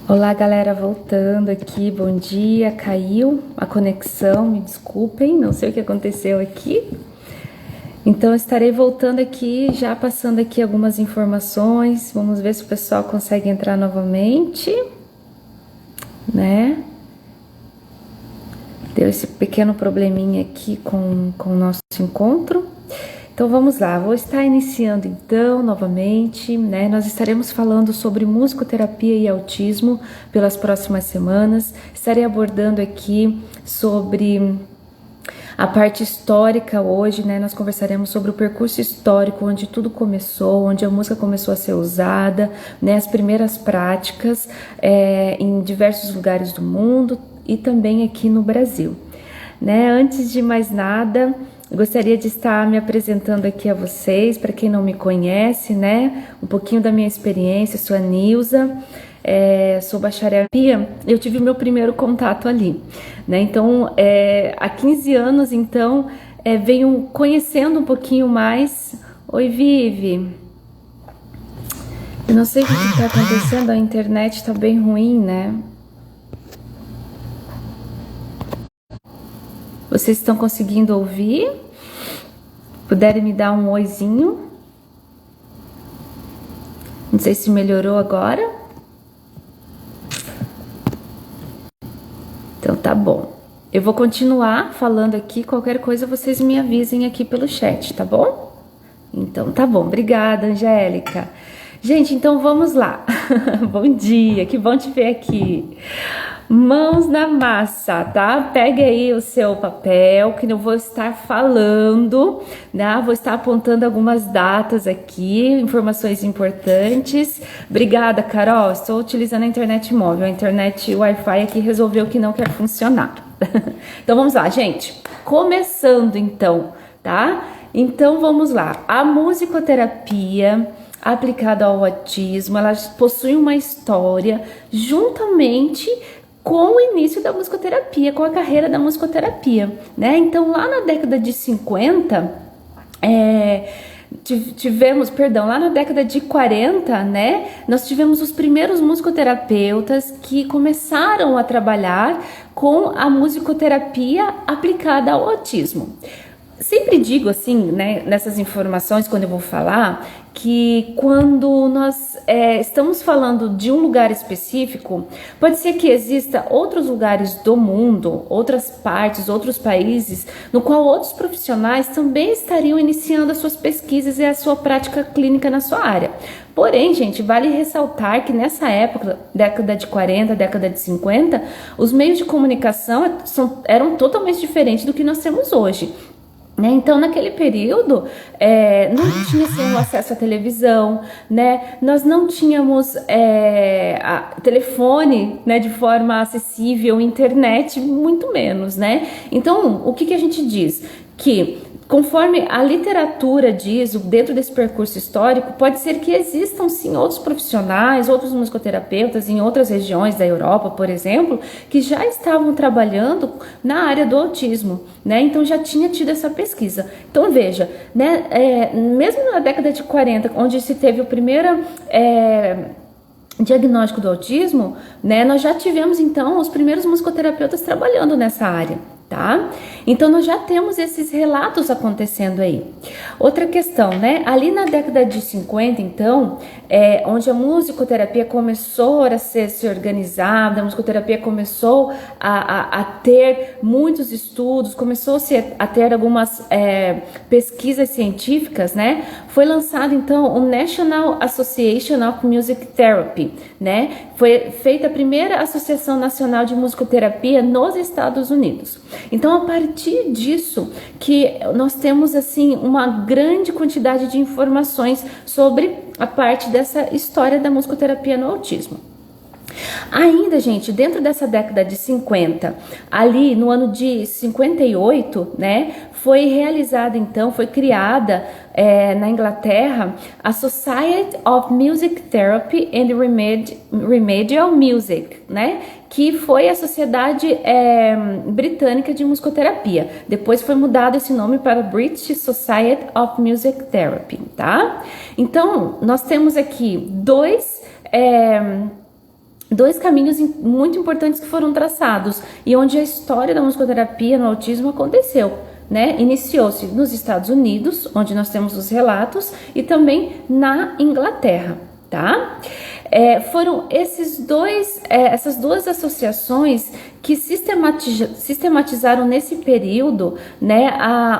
Olá, galera, voltando aqui, bom dia. Caiu a conexão, me desculpem, não sei o que aconteceu aqui. Então, estarei voltando aqui, já passando aqui algumas informações. Vamos ver se o pessoal consegue entrar novamente, né? Deu esse pequeno probleminha aqui com o nosso encontro. Então vamos lá, vou estar iniciando então novamente, né? Nós estaremos falando sobre musicoterapia e autismo pelas próximas semanas. Estarei abordando aqui sobre a parte histórica hoje, né? Nós conversaremos sobre o percurso histórico, onde tudo começou, onde a música começou a ser usada, né? As primeiras práticas em diversos lugares do mundo e também aqui no Brasil, né? Antes de mais nada, gostaria de estar me apresentando aqui a vocês, para quem não me conhece, né? Um pouquinho da minha experiência. Sou a Nilza, sou bacharel em terapia. Eu tive o meu primeiro contato ali, né? Então, há 15 anos, então, venho conhecendo um pouquinho mais. Oi, Vivi. Eu não sei o que está acontecendo, a internet está bem ruim, né? Vocês estão conseguindo ouvir? Puderem me dar um oizinho? Não sei se melhorou agora. Então tá bom. Eu vou continuar falando aqui, qualquer coisa vocês me avisem aqui pelo chat, tá bom? Então tá bom, obrigada, Angélica. Gente, então vamos lá. Bom dia, que bom te ver aqui. Mãos na massa, tá? Pegue aí o seu papel que eu vou estar falando, né? Vou estar apontando algumas datas aqui, informações importantes. Obrigada, Carol. Estou utilizando a internet móvel. A internet Wi-Fi aqui resolveu que não quer funcionar. Então vamos lá, gente. Começando então, tá? Então vamos lá. A musicoterapia aplicada ao autismo, ela possui uma história juntamente com o início da musicoterapia, com a carreira da musicoterapia, né? Então, lá na década de 50, lá na década de 40, né? Nós tivemos os primeiros musicoterapeutas que começaram a trabalhar com a musicoterapia aplicada ao autismo. Sempre digo assim, né, nessas informações, quando eu vou falar, que quando nós estamos falando de um lugar específico, pode ser que exista outros lugares do mundo, outras partes, outros países, no qual outros profissionais também estariam iniciando as suas pesquisas e a sua prática clínica na sua área. Porém, gente, vale ressaltar que nessa época, década de 40, década de 50, os meios de comunicação eram totalmente diferentes do que nós temos hoje. Então, naquele período, não tinha assim, o acesso à televisão, né? Nós não tínhamos telefone, né, de forma acessível, internet, muito menos, né? Então, o que a gente diz? Que conforme a literatura diz, dentro desse percurso histórico, pode ser que existam sim outros profissionais, outros musicoterapeutas em outras regiões da Europa, por exemplo, que já estavam trabalhando na área do autismo, né? Então já tinha tido essa pesquisa. Então veja, né? Mesmo na década de 40, onde se teve o primeiro diagnóstico do autismo, né? Nós já tivemos então os primeiros musicoterapeutas trabalhando nessa área. Tá? Então nós já temos esses relatos acontecendo aí. Outra questão, né? Ali na década de 50, então, onde a musicoterapia começou a se organizada, a musicoterapia começou a ter muitos estudos, começou a ter algumas pesquisas científicas, né? Foi lançado então o National Association of Music Therapy, né? Foi feita a primeira Associação Nacional de Musicoterapia nos Estados Unidos. Então, a partir disso que nós temos assim uma grande quantidade de informações sobre a parte dessa história da musicoterapia no autismo. Ainda, gente, dentro dessa década de 50, ali no ano de 58, né, foi realizada então, foi criada na Inglaterra a Society of Music Therapy and Remedial Music, né, que foi a Sociedade Britânica de Musicoterapia. Depois foi mudado esse nome para British Society of Music Therapy, tá? Então, nós temos aqui dois dois caminhos muito importantes que foram traçados e onde a história da musicoterapia no autismo aconteceu, né? Iniciou-se nos Estados Unidos, onde nós temos os relatos, e também na Inglaterra, tá? Foram essas duas associações que sistematizaram nesse período, né,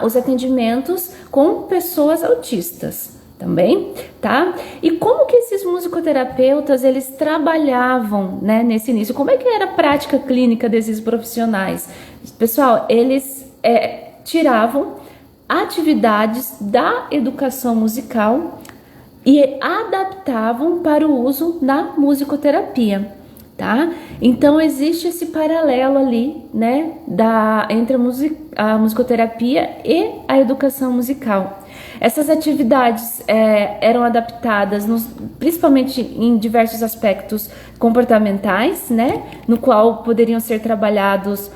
os atendimentos com pessoas autistas também, tá? E como que esses musicoterapeutas, eles trabalhavam, né, nesse início? Como é que era a prática clínica desses profissionais? Pessoal, eles tiravam atividades da educação musical e adaptavam para o uso na musicoterapia, tá? Então existe esse paralelo ali, né, entre a musicoterapia e a educação musical. Essas atividades eram adaptadas principalmente em diversos aspectos comportamentais, né, no qual poderiam ser trabalhados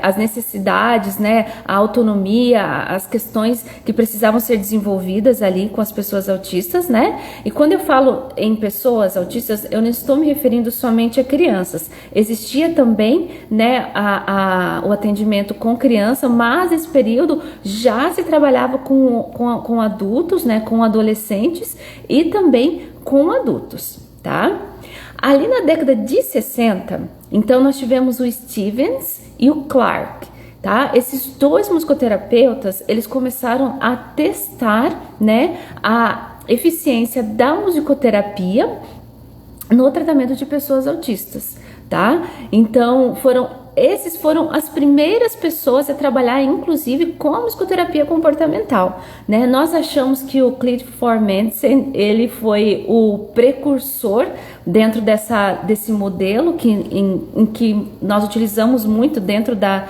as necessidades, né, a autonomia, as questões que precisavam ser desenvolvidas ali com as pessoas autistas, né? E quando eu falo em pessoas autistas, eu não estou me referindo somente a crianças. Existia também, né, o atendimento com criança, mas nesse período já se trabalhava com adultos, né, com adolescentes e também com adultos, tá? Ali na década de 60, então nós tivemos o Stevens e o Clark, tá? Esses dois musicoterapeutas, eles começaram a testar, né, a eficiência da musicoterapia no tratamento de pessoas autistas, tá? Então esses foram as primeiras pessoas a trabalhar, inclusive, com a musicoterapia comportamental, né? Nós achamos que o Clifford Madsen, ele foi o precursor dentro desse modelo em que nós utilizamos muito dentro da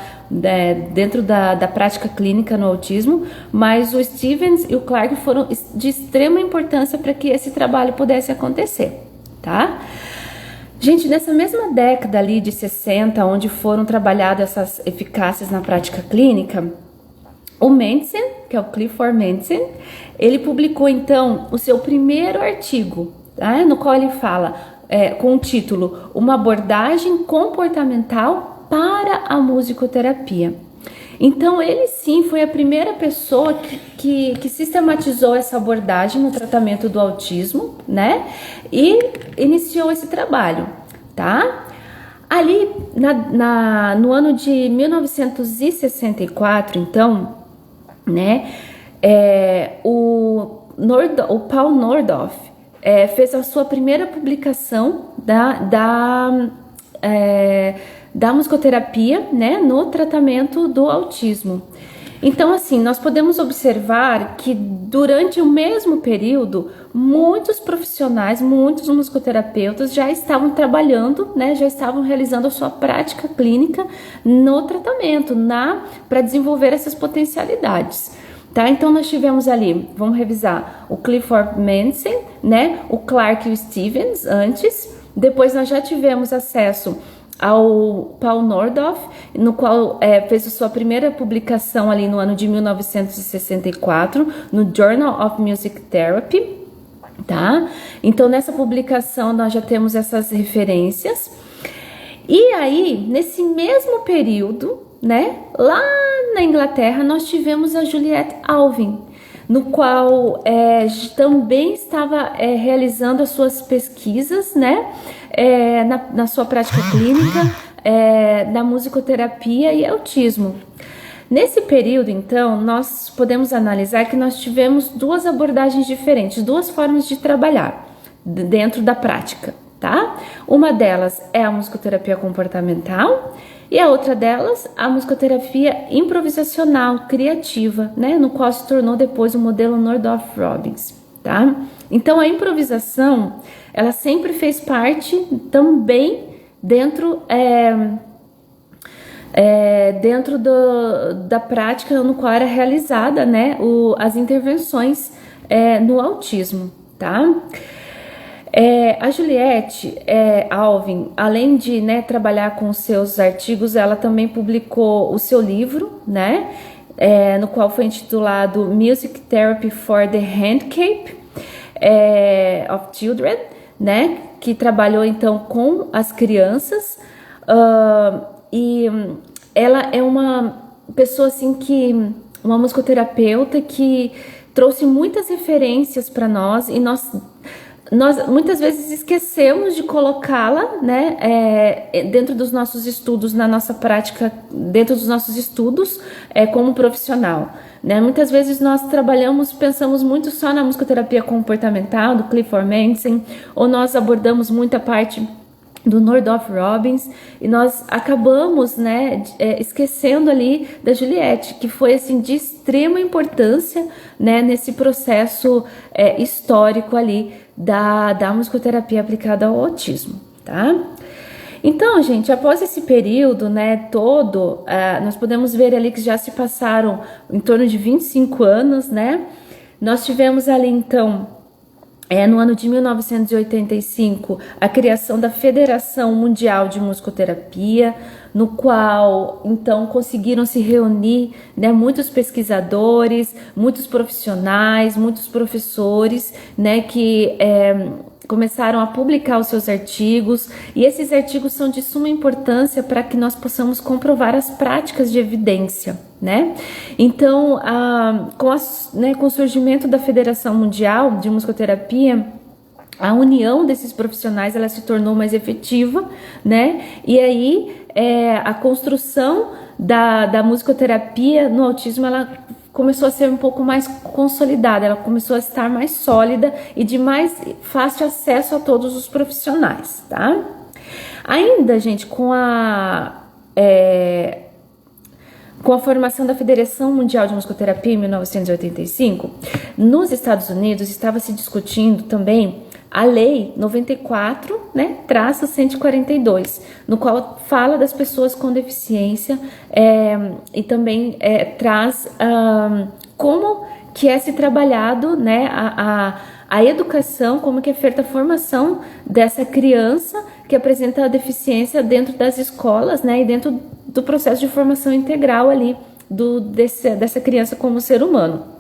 prática clínica no autismo, mas o Stevens e o Clark foram de extrema importância para que esse trabalho pudesse acontecer, tá? Gente, nessa mesma década ali de 60, onde foram trabalhadas essas eficácias na prática clínica, o Madsen, que é o Clifford Madsen, ele publicou então o seu primeiro artigo, tá? No qual ele fala com o título Uma abordagem comportamental para a musicoterapia. Então ele sim foi a primeira pessoa que sistematizou essa abordagem no tratamento do autismo, né? E iniciou esse trabalho, tá? Ali no ano de 1964, então, né? O Paul Nordhoff fez a sua primeira publicação da musicoterapia, né, no tratamento do autismo. Então, assim, nós podemos observar que durante o mesmo período, muitos profissionais, muitos musicoterapeutas já estavam trabalhando, né, já estavam realizando a sua prática clínica no tratamento, para desenvolver essas potencialidades. Tá? Então nós tivemos ali, vamos revisar, o Clifford Madsen, né, o Clark e o Stevens antes, depois nós já tivemos acesso ao Paul Nordhoff, no qual fez a sua primeira publicação ali no ano de 1964, no Journal of Music Therapy, tá? Então nessa publicação nós já temos essas referências, e aí nesse mesmo período, né, lá na Inglaterra nós tivemos a Juliette Alvin, no qual também estava realizando as suas pesquisas, né, na sua prática clínica, da musicoterapia e autismo. Nesse período, então, nós podemos analisar que nós tivemos duas abordagens diferentes, duas formas de trabalhar dentro da prática, tá? Uma delas é a musicoterapia comportamental, e a outra delas, a musicoterapia improvisacional, criativa, né, no qual se tornou depois o modelo Nordhoff-Robbins, tá? Então, a improvisação, ela sempre fez parte também dentro da prática no qual era realizada, né, as intervenções no autismo, tá? A Juliette Alvin, além de, né, trabalhar com os seus artigos, ela também publicou o seu livro, né, no qual foi intitulado Music Therapy for the Handicap of Children, né, que trabalhou então com as crianças, e ela é uma pessoa assim uma musicoterapeuta que trouxe muitas referências para nós, e nós muitas vezes esquecemos de colocá-la, né, dentro dos nossos estudos, na nossa prática, dentro dos nossos estudos como profissional, né? Muitas vezes nós pensamos muito só na musicoterapia comportamental, do Clifford Manson, ou nós abordamos muita parte do Nordorf Robbins, e nós acabamos, né, esquecendo ali da Juliette, que foi assim de extrema importância, né, nesse processo histórico ali da musicoterapia aplicada ao autismo, tá? Então, gente, após esse período, né, todo, nós podemos ver ali que já se passaram em torno de 25 anos, né? Nós tivemos ali, então, no ano de 1985, a criação da Federação Mundial de Musicoterapia, no qual, então, conseguiram se reunir, né, muitos pesquisadores, muitos profissionais, muitos professores, né, que começaram a publicar os seus artigos, e esses artigos são de suma importância para que nós possamos comprovar as práticas de evidência, né? Então, com o surgimento da Federação Mundial de Musicoterapia, a união desses profissionais ela se tornou mais efetiva, né? E aí a construção da musicoterapia no autismo ela começou a ser um pouco mais consolidada, ela começou a estar mais sólida e de mais fácil acesso a todos os profissionais, tá? Ainda, gente, com a formação da Federação Mundial de Musicoterapia em 1985, nos Estados Unidos estava se discutindo também a Lei 94, né, -142, no qual fala das pessoas com deficiência e também traz como que é se trabalhado, né, a educação, como que é feita a formação dessa criança que apresenta a deficiência dentro das escolas, né, e dentro do processo de formação integral ali dessa criança como ser humano.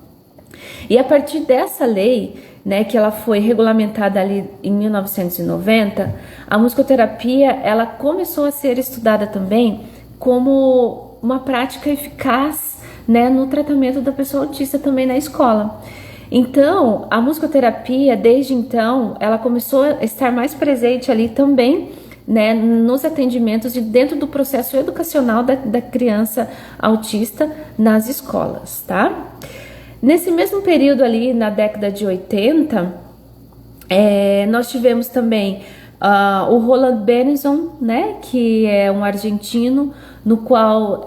E a partir dessa lei, né, que ela foi regulamentada ali em 1990, a musicoterapia ela começou a ser estudada também como uma prática eficaz, né, no tratamento da pessoa autista também na escola. Então, a musicoterapia, desde então, ela começou a estar mais presente ali também, né, nos atendimentos e dentro do processo educacional da criança autista nas escolas, tá? Nesse mesmo período ali, na década de 80, nós tivemos também o Roland Benison, né, que é um argentino, no qual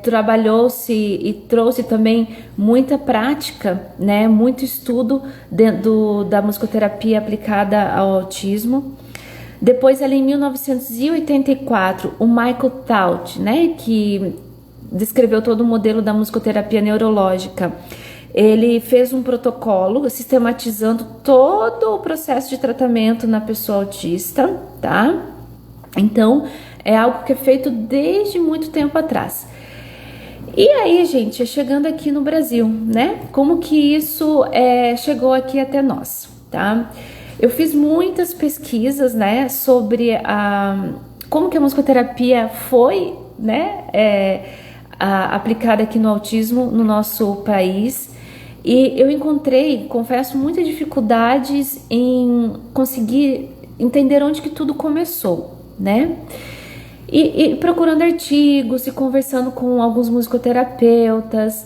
trabalhou-se e trouxe também muita prática, né, muito estudo da musicoterapia aplicada ao autismo. Depois, ali em 1984, o Michael Taut, né, que descreveu todo o modelo da musicoterapia neurológica, ele fez um protocolo sistematizando todo o processo de tratamento na pessoa autista, tá? Então, é algo que é feito desde muito tempo atrás. E aí, gente, chegando aqui no Brasil, né? Como que isso chegou aqui até nós, tá? Eu fiz muitas pesquisas, né, sobre como que a musicoterapia foi, né, aplicada aqui no autismo no nosso país. E eu encontrei, confesso, muitas dificuldades em conseguir entender onde que tudo começou, né? E procurando artigos e conversando com alguns musicoterapeutas,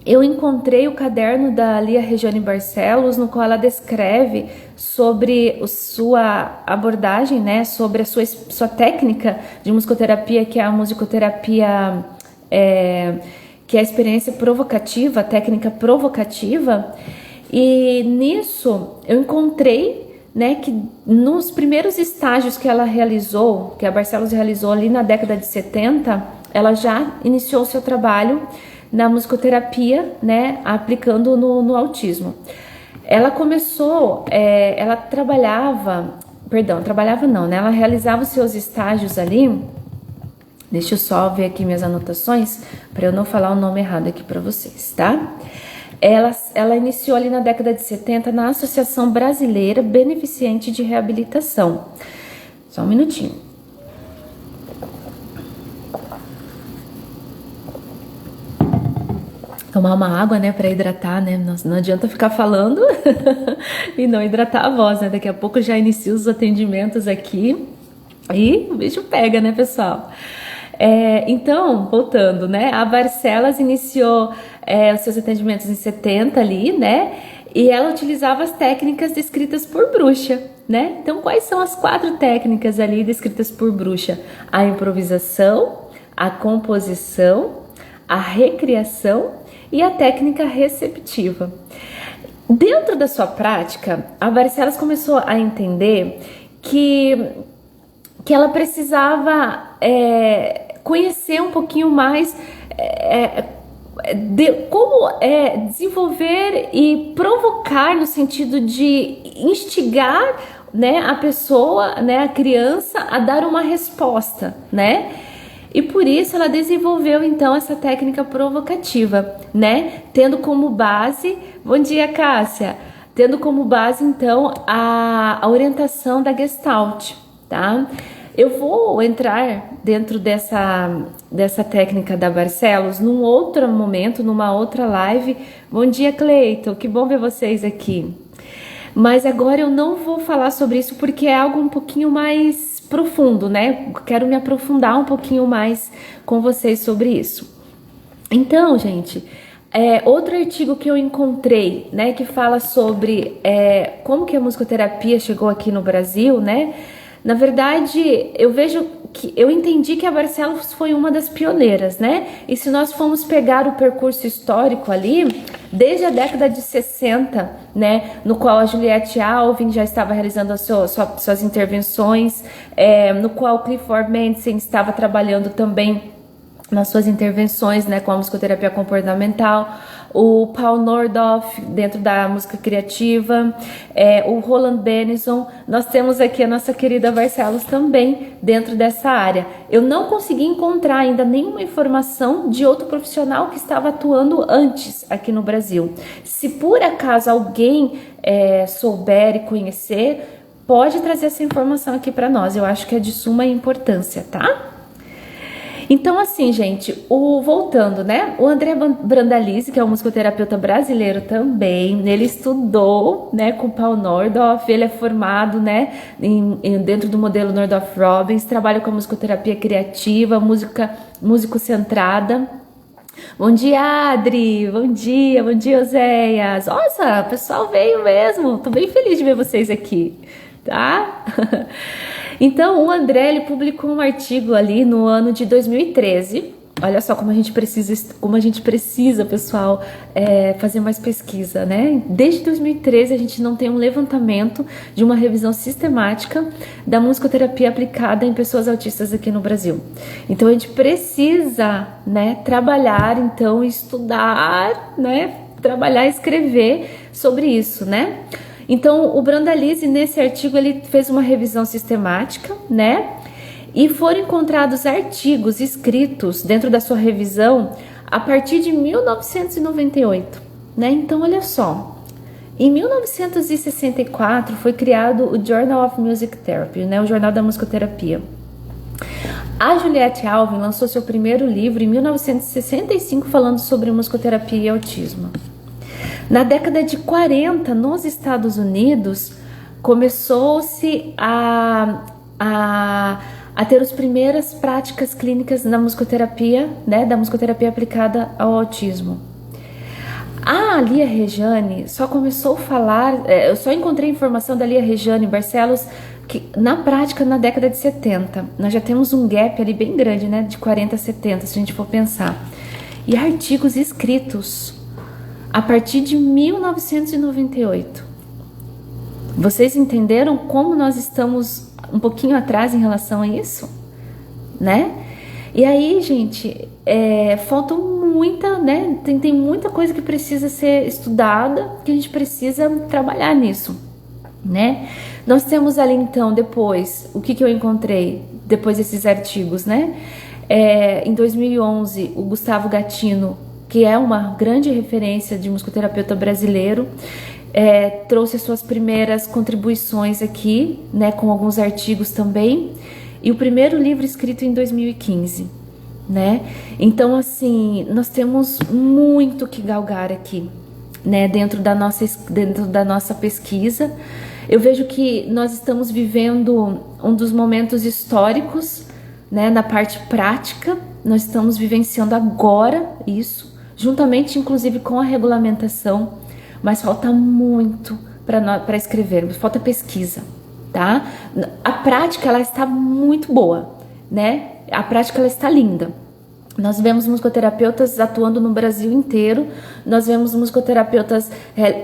eu encontrei o caderno da Lia Regiane Barcelos, no qual ela descreve sobre sua abordagem, né? Sobre a sua técnica de musicoterapia, que é a musicoterapia... que é a experiência provocativa, a técnica provocativa, e nisso eu encontrei, né, que nos primeiros estágios que ela realizou, que a Barcelos realizou ali na década de 70, ela já iniciou o seu trabalho na musicoterapia, né, aplicando no autismo. Ela começou, ela trabalhava não, né, ela realizava os seus estágios ali. Deixa eu só ver aqui minhas anotações para eu não falar o nome errado aqui para vocês, tá? Ela iniciou ali na década de 70 na Associação Brasileira Beneficente de Reabilitação. Só um minutinho. Tomar uma água, né, para hidratar, né? Não adianta ficar falando e não hidratar a voz, né? Daqui a pouco já inicio os atendimentos aqui e o bicho pega, né, pessoal? Então, voltando, né? A Barcelos iniciou os seus atendimentos em 70 ali, né? E ela utilizava as técnicas descritas por Bruxa, né? Então, quais são as 4 técnicas ali descritas por Bruxa? A improvisação, a composição, a recriação e a técnica receptiva. Dentro da sua prática, a Barcelos começou a entender que ela precisava conhecer um pouquinho mais de como desenvolver e provocar no sentido de instigar, né, a pessoa, né, a criança a dar uma resposta, né? E por isso ela desenvolveu então essa técnica provocativa, né? Tendo como base, bom dia Cássia, tendo como base então a orientação da Gestalt, tá? Eu vou entrar dentro dessa técnica da Barcelos num outro momento, numa outra live. Bom dia Cleiton, que bom ver vocês aqui. Mas agora eu não vou falar sobre isso porque é algo um pouquinho mais profundo, né? Quero me aprofundar um pouquinho mais com vocês sobre isso. Então, gente, outro artigo que eu encontrei, né, que fala sobre como que a musicoterapia chegou aqui no Brasil, né? Na verdade, eu entendi que a Barcelos foi uma das pioneiras, né? E se nós formos pegar o percurso histórico ali, desde a década de 60, né, no qual a Juliette Alvin já estava realizando suas intervenções, no qual Clifford Manson estava trabalhando também nas suas intervenções, né, com a musicoterapia comportamental, o Paul Nordhoff dentro da música criativa, o Roland Benison. Nós temos aqui a nossa querida Barcelos também dentro dessa área. Eu não consegui encontrar ainda nenhuma informação de outro profissional que estava atuando antes aqui no Brasil. Se por acaso alguém souber e conhecer, pode trazer essa informação aqui para nós. Eu acho que é de suma importância, tá? Então, assim, gente, voltando, né? O André Brandalize, que é um musicoterapeuta brasileiro também, ele estudou, né, com o Paul Nordhoff, ele é formado, né, dentro do modelo Nordhoff-Robbins, trabalha com a musicoterapia criativa, músico-centrada. Bom dia, Adri! Bom dia, Oséias! Nossa, o pessoal veio mesmo! Tô bem feliz de ver vocês aqui, tá? Então, o André, ele publicou um artigo ali no ano de 2013. Olha só como a gente precisa, pessoal, fazer mais pesquisa, né? Desde 2013 a gente não tem um levantamento de uma revisão sistemática da musicoterapia aplicada em pessoas autistas aqui no Brasil. Então a gente precisa, né, trabalhar, então, estudar, né, trabalhar e escrever sobre isso, né? Então, o Brandalize, nesse artigo, ele fez uma revisão sistemática, né? E foram encontrados artigos escritos dentro da sua revisão a partir de 1998, né? Então, olha só. Em 1964, foi criado o Journal of Music Therapy, né? O Jornal da Musicoterapia. A Juliette Alvin lançou seu primeiro livro em 1965 falando sobre musicoterapia e autismo. Na década de 40, nos Estados Unidos, começou-se a ter as primeiras práticas clínicas na musicoterapia, né, da musicoterapia aplicada ao autismo. A Lia Rejane só começou a falar, eu só encontrei informação da Lia Rejane Barcelos que, na prática, na década de 70. Nós já temos um gap ali bem grande, né, de 40 a 70, se a gente for pensar. E artigos escritos a partir de 1998. Vocês entenderam como nós estamos um pouquinho atrás em relação a isso? Né? E aí, gente, falta muita, né? Tem muita coisa que precisa ser estudada, que a gente precisa trabalhar nisso, né? Nós temos ali, então, depois, o que eu encontrei depois desses artigos, né? Em 2011, o Gustavo Gattino que é uma grande referência de musicoterapeuta brasileiro, trouxe as suas primeiras contribuições aqui, né, com alguns artigos também, e o primeiro livro escrito em 2015, né? Então, assim, nós temos muito que galgar aqui, né, dentro da nossa pesquisa. Eu vejo que nós estamos vivendo um dos momentos históricos, né, na parte prática. Nós estamos vivenciando agora isso, juntamente inclusive com a regulamentação, mas falta muito para escrevermos, falta pesquisa, tá? A prática, ela está muito boa, né? A prática, ela está linda. Nós vemos musicoterapeutas atuando no Brasil inteiro, nós vemos musicoterapeutas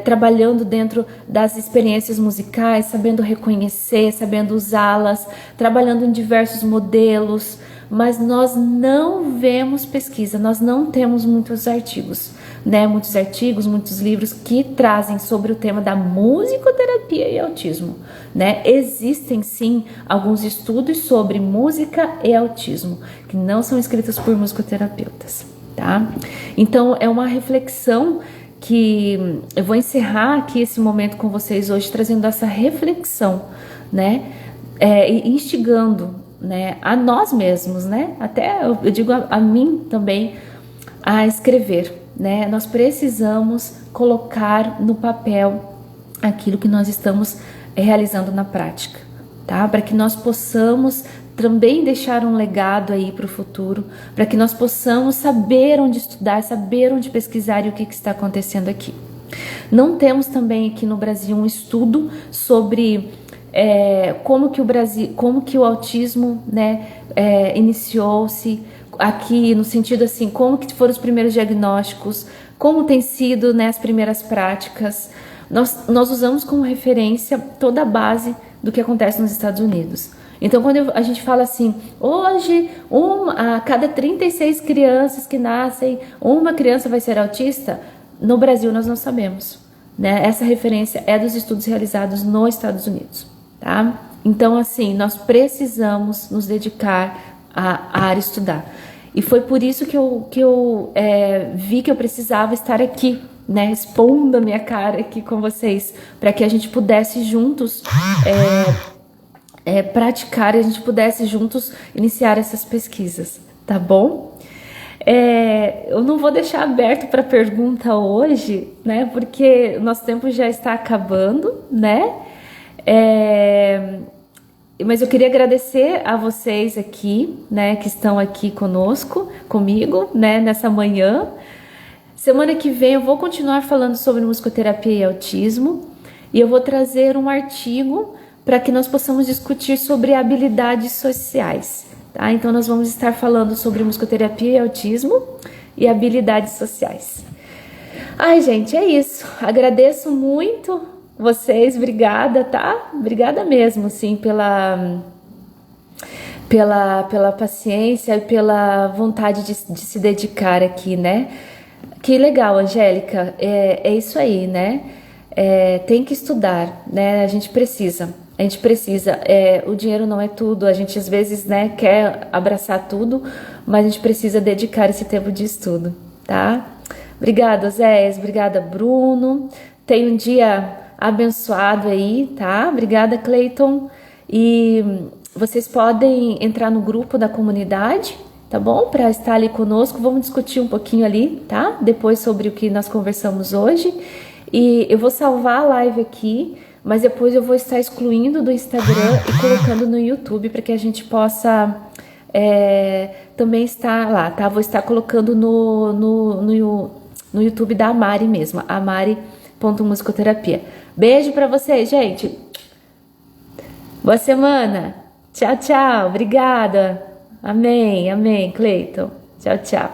trabalhando dentro das experiências musicais, sabendo reconhecer, sabendo usá-las, trabalhando em diversos modelos, mas nós não vemos pesquisa, nós não temos muitos artigos, né? Muitos artigos, muitos livros que trazem sobre o tema da musicoterapia e autismo, né? Existem sim alguns estudos sobre música e autismo, que não são escritos por musicoterapeutas, tá? Então é uma reflexão que eu vou encerrar aqui esse momento com vocês hoje, trazendo essa reflexão, né? Instigando, né, a nós mesmos, né? Até eu digo a mim também, a escrever, né? Nós precisamos colocar no papel aquilo que nós estamos realizando na prática, tá? Para que nós possamos também deixar um legado aí para o futuro, para que nós possamos saber onde estudar, saber onde pesquisar e o que está acontecendo aqui. Não temos também aqui no Brasil um estudo sobre como que o autismo, né, iniciou-se aqui, no sentido assim, como que foram os primeiros diagnósticos, como tem sido, né, as primeiras práticas. Nós usamos como referência toda a base do que acontece nos Estados Unidos. Então, quando a gente fala assim, hoje, a cada 36 crianças que nascem, uma criança vai ser autista, no Brasil nós não sabemos, né? Essa referência é dos estudos realizados nos Estados Unidos. Tá? Então, assim, nós precisamos nos dedicar à área estudar. E foi por isso que eu vi que eu precisava estar aqui, né, expondo a minha cara aqui com vocês, para que a gente pudesse juntos praticar, e a gente pudesse juntos iniciar essas pesquisas, tá bom? Eu não vou deixar aberto para pergunta hoje, né, porque o nosso tempo já está acabando, né? Mas eu queria agradecer a vocês aqui, né, que estão aqui comigo, né, nessa manhã. Semana que vem eu vou continuar falando sobre musicoterapia e autismo, e eu vou trazer um artigo para que nós possamos discutir sobre habilidades sociais, tá? Então nós vamos estar falando sobre musicoterapia e autismo e habilidades sociais. Ai, gente, é isso. Agradeço muito vocês, obrigada, tá? Obrigada mesmo, sim, pela paciência e pela vontade de se dedicar aqui, né? Que legal, Angélica, é isso aí, né? Tem que estudar, né? A gente precisa, o dinheiro não é tudo, a gente às vezes, né, quer abraçar tudo, mas a gente precisa dedicar esse tempo de estudo, tá? Obrigada, Zéias, obrigada, Bruno, tenha um dia abençoado aí, tá? Obrigada, Cleiton. E vocês podem entrar no grupo da comunidade, tá bom? Para estar ali conosco, vamos discutir um pouquinho ali, tá? Depois sobre o que nós conversamos hoje. E eu vou salvar a live aqui, mas depois eu vou estar excluindo do Instagram e colocando no YouTube para que a gente possa também estar lá, tá? Vou estar colocando no YouTube da Amari mesmo, amari.musicoterapia. Beijo pra vocês, gente. Boa semana. Tchau, tchau. Obrigada. Amém, amém, Cleiton. Tchau, tchau.